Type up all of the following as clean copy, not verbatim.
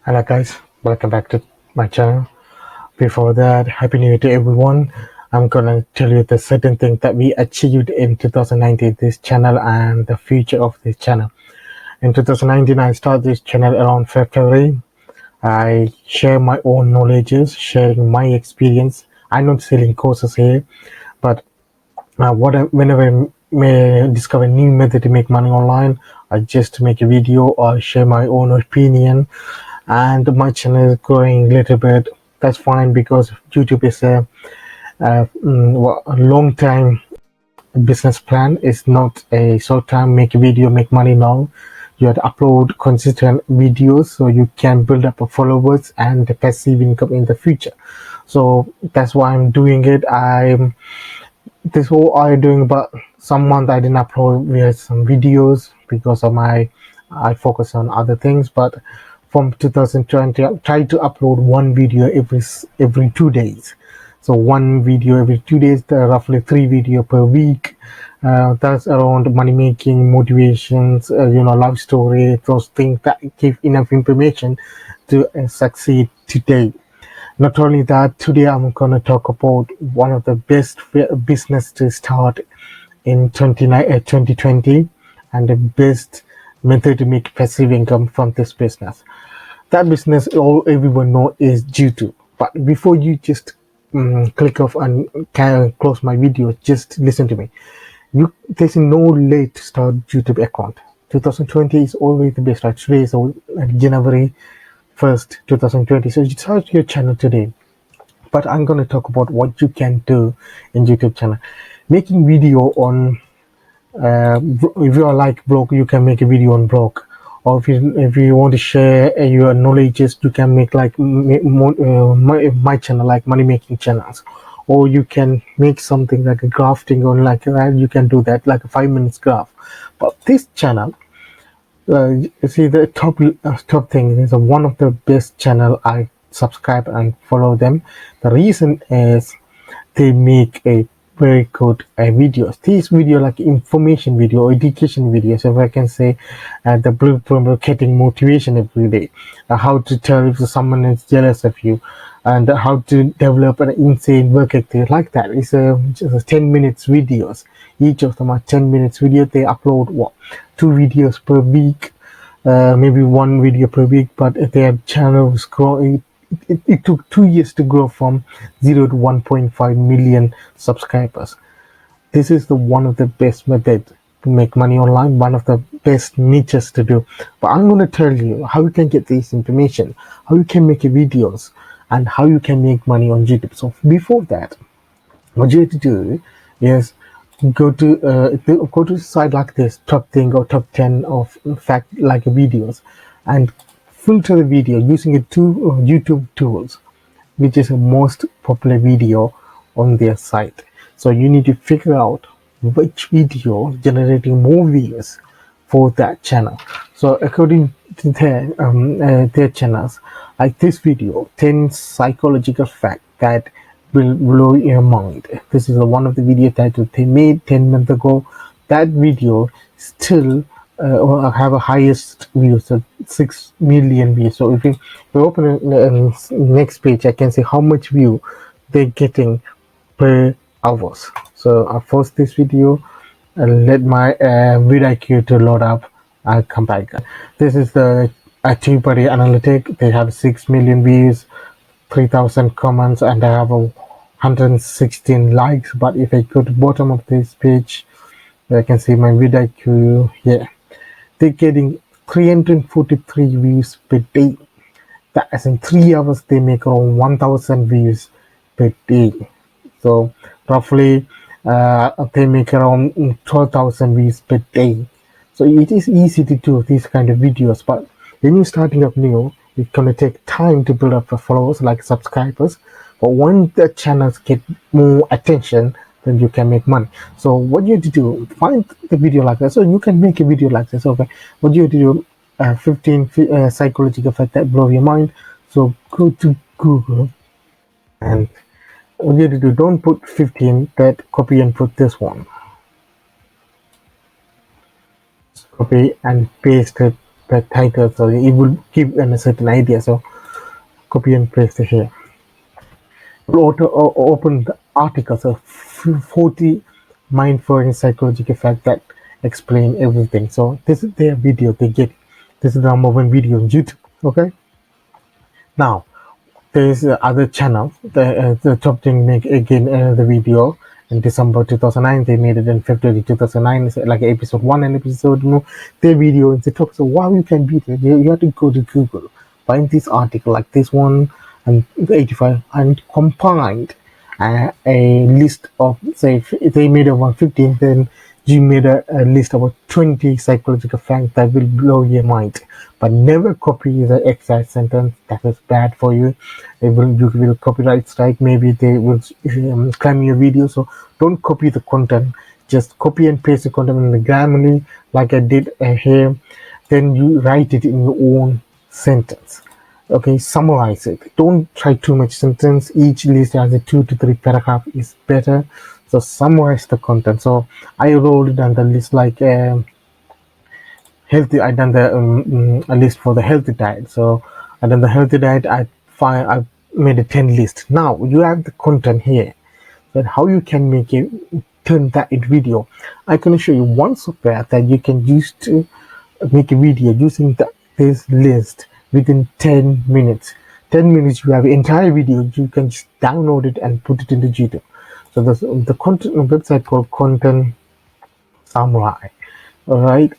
Hello guys, welcome back to my channel. Before that, Happy New Year to everyone. I'm gonna tell you the certain thing that we achieved in 2019, this channel and the future of this channel. In 2019, I started this channel around February. I share my own knowledges, sharing my experience. I'm not selling courses here, but whenever I may discover a new method to make money online, I just make a video or share my own opinion. And my channel is growing a little bit. That's fine because YouTube is a long time business plan. It's not a short time make a video, make money now. You have to upload consistent videos so you can build up a followers and a passive income in the future. So that's why I'm doing it. This whole I'm doing, but some month I didn't upload with some videos because of I focus on other things. But from 2020, I try to upload one video every 2 days. So one video every 2 days, roughly 3 video per week. That's around money making, motivations, love story, those things that give enough information to succeed today. Not only that, today I'm going to talk about one of the best business to start in 2020 and the best method to make passive income from this business. That business everyone know is YouTube. But before you just click off and close my video, just listen to me. There's no late to start YouTube account. 2020 is always the best. Right? Today is January 1st, 2020. So you start your channel today. But I'm going to talk about what you can do in YouTube channel. Making video on, if you are like blog, you can make a video on blog. Or if you want to share your knowledge, you can make like my channel, like money making channels. Or you can make something like a grafting or like that. You can do that like a 5 minutes graph. But this channel, you see the top thing is one of the best channel. I subscribe and follow them. The reason is they make a very good videos. These video like information video, education videos. If I can say, the blueprint getting motivation every day, how to tell if someone is jealous of you, and how to develop an insane work ethic like that. It's just a 10 minutes videos. Each of them are 10 minutes video. They upload 2 videos per week, maybe 1 video per week, but their channel is growing. It took 2 years to grow from 0 to 1.5 million subscribers. This is one of the best methods to make money online, one of the best niches to do. But I'm going to tell you how you can get this information, how you can make videos, and how you can make money on YouTube. So before that, what you have to do is go to a site like this, top thing or top 10 of fact like videos, and filter the video using YouTube tools, which is the most popular video on their site. So you need to figure out which video generating more views for that channel. So according to their channels, like this video, 10 psychological facts that will blow your mind. This is one of the video titles they made 10 months ago. That video still have a highest views, so 6 million views. So if you open the next page, I can see how much view they're getting per hours. So I post this video and let my vidIQ to load up. I'll come back. This is the TubeBuddy analytic. They have 6 million views, 3,000 comments, and I have 116 likes. But if I go to bottom of this page, I can see my vidIQ here. They're getting 343 views per day. That is in 3 hours they make around 1,000 views per day. So roughly they make around 12,000 views per day. So it is easy to do these kind of videos, but when you're starting up new, it's gonna take time to build up the followers, like subscribers. But when the channels get more attention, then you can make money. So what you have to do, find the video like that. So you can make a video like this. Okay, what you have to do, 15 psychological facts that blow your mind. So go to Google, and what you have to do, don't put 15, that copy and put this one. Copy and paste it the title, so it will give a certain idea. So copy and paste it here. Will open the articles of 40 mindful and psychological facts that explain everything. So this is their video. They get this is the number one video on YouTube. Okay. Now there is other channel. The top 10 make again the video in December 2009. They made it in February 2009. It's like episode 1 and episode 2. Their video in the top. So wow, you can beat it. You have to go to Google, find this article like this one and the 85 and combined a list of, say, if they made a 115, then you made a list of 20 psychological facts that will blow your mind. But never copy the exact sentence. That is bad for you. You will copyright strike. Maybe they will claim your video. So don't copy the content. Just copy and paste the content in the Grammarly, like I did here. Then you write it in your own sentence. Okay, summarize it. Don't try too much sentence. Each list has a 2 to 3 paragraph is better. So summarize the content. So I wrote it on the list like healthy. I done the a list for the healthy diet. So I done the healthy diet. I made a 10 list. Now you have the content here. But how you can make it, turn that into video. I can show you one software that you can use to make a video using this list within 10 minutes. 10 minutes you have an entire video. You can just download it and put it into YouTube. So there's the content website called Content Samurai. All right,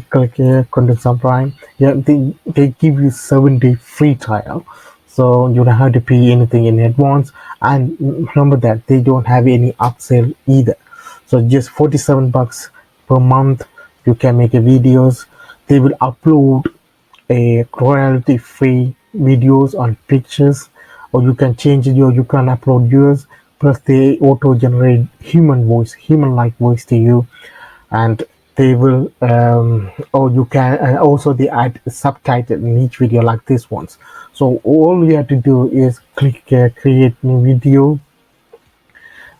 click here, Content Samurai. Yeah, they give you 7-day free trial, so you don't have to pay anything in advance. And remember that they don't have any upsell either. So just $47 per month, you can make a videos. They will upload a royalty free videos on pictures, or you can change it, or you can upload yours. Plus they auto generate human like voice to you, and they will or you can also they add subtitle in each video like this ones. So all you have to do is click create new video.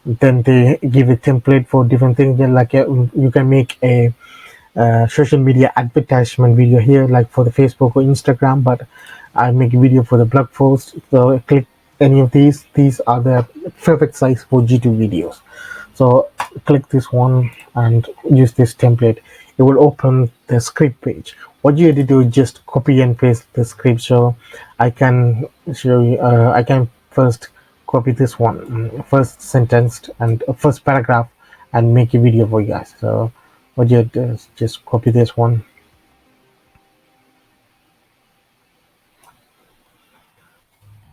Then they give a template for different things. Then like you can make a social media advertisement video here, like for the Facebook or Instagram, but I make a video for the blog post. So click any of these are the perfect size for YouTube videos. So click this one and use this template. It will open the script page. What you have to do is just copy and paste the script. So I can show you, I can first copy this one, first sentence and first paragraph, and make a video for you guys. So what you do is just copy this one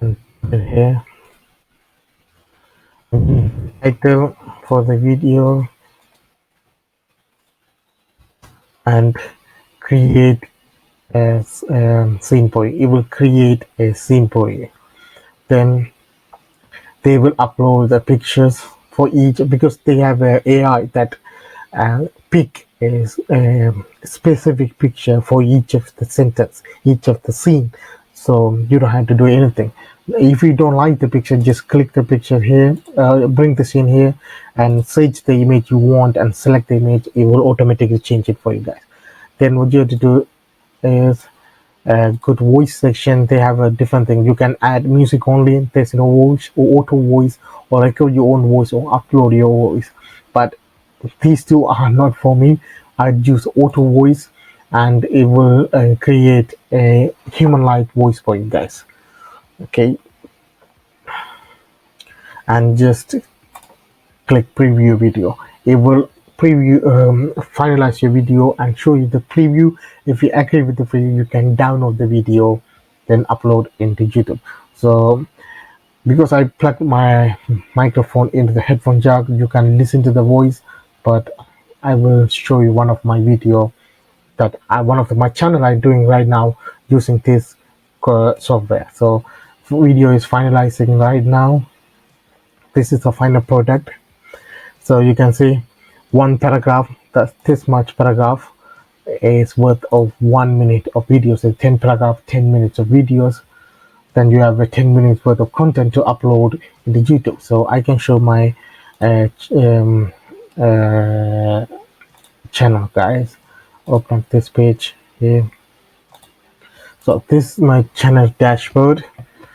and put it here. Title for the video and create a scene for you. It will create a scene for you. Then they will upload the pictures for each, because they have a AI that pick a specific picture for each of the sentence, each of the scene. So you don't have to do anything. If you don't like the picture, just click the picture here, bring the scene here, and search the image you want and select the image. It will automatically change it for you guys. Then what you have to do is good voice section. They have a different thing. You can add music only. There's no voice or auto voice, or record your own voice or upload your voice. But these two are not for me. I use auto voice, and it will create a human-like voice for you guys. Okay, and just click preview video. It will preview, finalize your video and show you the preview. If you agree with the preview, you can download the video, then upload into YouTube. So because I plugged my microphone into the headphone jack, you can listen to the voice, but I will show you one of my video that my channel I'm doing right now using this software. So video is finalizing right now. This is the final product. So you can see one paragraph, that's this much paragraph is worth of 1 minute of videos. So 10 paragraph, 10 minutes of videos. Then you have a 10 minutes worth of content to upload into YouTube. So I can show my channel, guys. Open this page here. So this is my channel dashboard.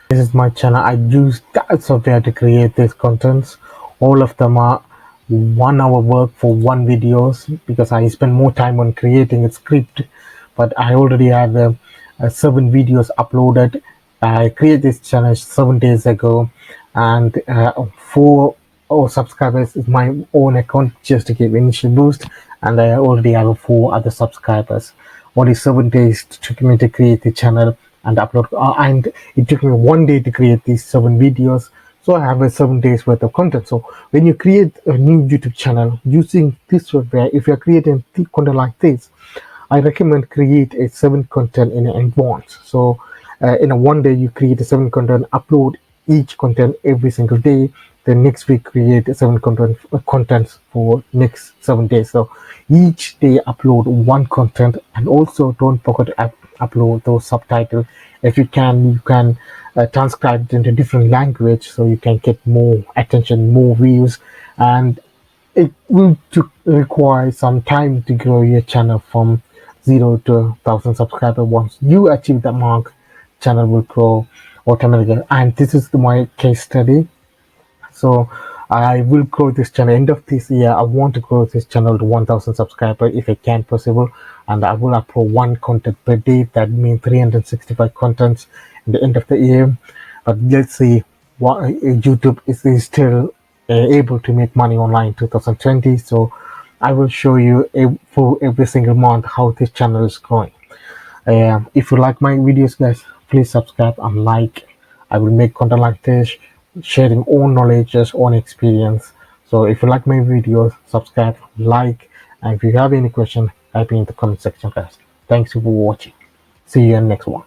This is my channel. I use that software to create these contents. All of them are 1 hour work for one videos because I spend more time on creating a script. But I already have 7 videos uploaded. I created this channel 7 days ago, and 4 subscribers is my own account just to give initial boost, and I already have 4 other subscribers. Only 7 days took me to create the channel and upload, and it took me 1 day to create these 7 videos. So I have a 7 days worth of content. So when you create a new YouTube channel using this software, if you're creating content like this, I recommend create a 7 content in advance. So in a 1 day, you create a 7 content, upload each content every single day. The next week, create 7 contents for next 7 days. So each day, upload 1 content, and also don't forget to upload those subtitles. If you can transcribe it into different language so you can get more attention, more views, and it will require some time to grow your channel from 0 to 1,000 subscribers. Once you achieve that mark, channel will grow automatically. And this is my case study. So I will grow this channel end of this year. I want to grow this channel to 1,000 subscribers if I can possible, and I will upload 1 content per day. That means 365 contents in the end of the year. But let's see what YouTube is still able to make money online in 2020. So I will show you for every single month how this channel is growing. If you like my videos, guys, please subscribe and like. I will make content like this, sharing own knowledge, own experience. So if you like my videos, subscribe, like, and if you have any question, type in the comment section, guys. Thanks for watching. See you in the next one.